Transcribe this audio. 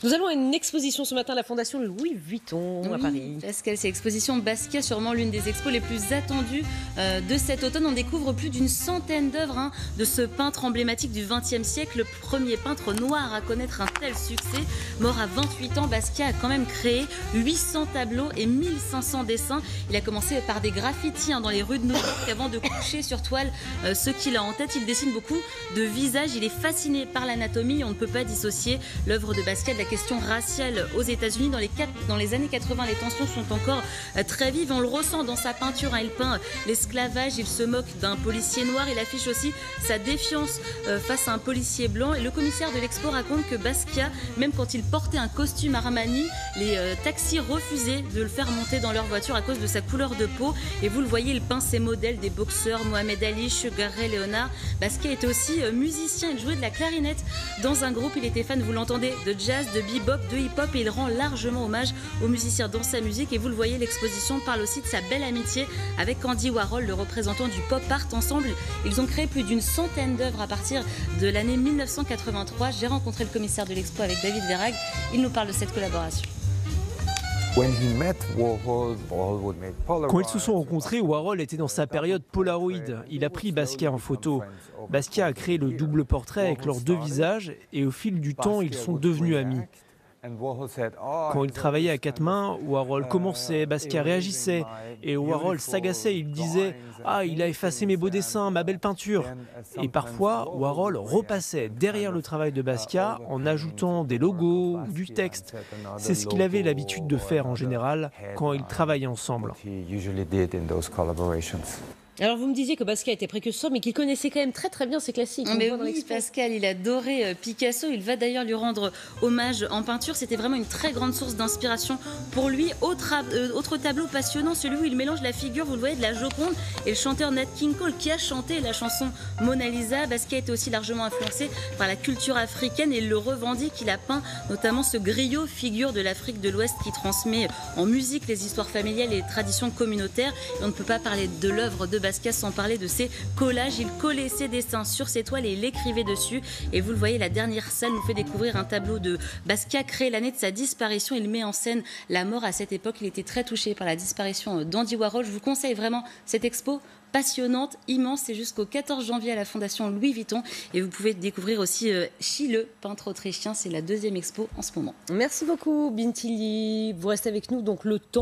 Nous allons à une exposition ce matin à la Fondation Louis Vuitton à Paris. Pascal, c'est l'exposition Basquiat, sûrement l'une des expos les plus attendues de cet automne. On découvre plus d'une centaine d'œuvres de ce peintre emblématique du XXe siècle, le premier peintre noir à connaître un tel succès. Mort à 28 ans, Basquiat a quand même créé 800 tableaux et 1500 dessins. Il a commencé par des graffitis dans les rues de New York avant de coucher sur toile ce qu'il a en tête. Il dessine beaucoup de visages, il est fasciné par l'anatomie. On ne peut pas dissocier l'œuvre de Basquiat de la question raciale aux États-Unis. Dans les années 80, les tensions sont encore très vives. On le ressent dans sa peinture. Il peint l'esclavage, il se moque d'un policier noir. Il affiche aussi sa défiance face à un policier blanc. Et le commissaire de l'expo raconte que Basquiat, même quand il portait un costume Armani, les taxis refusaient de le faire monter dans leur voiture à cause de sa couleur de peau. Et vous le voyez, il peint ses modèles des boxeurs, Mohamed Ali, Sugar Ray Leonard. Basquiat était aussi musicien. Il jouait de la clarinette dans un groupe. Il était fan, vous l'entendez, de jazz, de bebop, de hip-hop, et il rend largement hommage aux musiciens dans sa musique. Et vous le voyez, l'exposition parle aussi de sa belle amitié avec Andy Warhol, le représentant du pop art. Ensemble, ils ont créé plus d'une centaine d'œuvres à partir de l'année 1983. J'ai rencontré le commissaire de l'expo avec David Verhaeghe. Il nous parle de cette collaboration. Quand ils se sont rencontrés, Warhol était dans sa période Polaroid. Il a pris Basquiat en photo. Basquiat a créé le double portrait avec leurs deux visages et au fil du temps, ils sont devenus amis. Quand il travaillait à quatre mains, Warhol commençait, Basquiat réagissait et Warhol s'agaçait. Il disait « Ah, il a effacé mes beaux dessins, ma belle peinture ». Et parfois, Warhol repassait derrière le travail de Basquiat en ajoutant des logos ou du texte. C'est ce qu'il avait l'habitude de faire en général quand ils travaillaient ensemble. Alors vous me disiez que Basquiat était précurseur, mais qu'il connaissait quand même très très bien ses classiques. Mais oui, Pascal, il adorait Picasso. Il va d'ailleurs lui rendre hommage en peinture. C'était vraiment une très grande source d'inspiration pour lui. Autre tableau passionnant, celui où il mélange la figure, vous le voyez, de la Joconde et le chanteur Nat King Cole qui a chanté la chanson Mona Lisa. Basquiat était aussi largement influencé par la culture africaine et il le revendique. Il a peint notamment ce griot, figure de l'Afrique de l'Ouest qui transmet en musique les histoires familiales et les traditions communautaires. Et on ne peut pas parler de l'œuvre de Basquiat sans parler de ses collages. Il collait ses dessins sur ses toiles et il écrivait dessus. Et vous le voyez, la dernière salle nous fait découvrir un tableau de Basquiat créé l'année de sa disparition. Il met en scène la mort à cette époque. Il était très touché par la disparition d'Andy Warhol. Je vous conseille vraiment cette expo passionnante, immense. C'est jusqu'au 14 janvier à la Fondation Louis Vuitton. Et vous pouvez découvrir aussi Schiele, peintre autrichien. C'est la deuxième expo en ce moment. Merci beaucoup, Bintili. Vous restez avec nous donc le temps.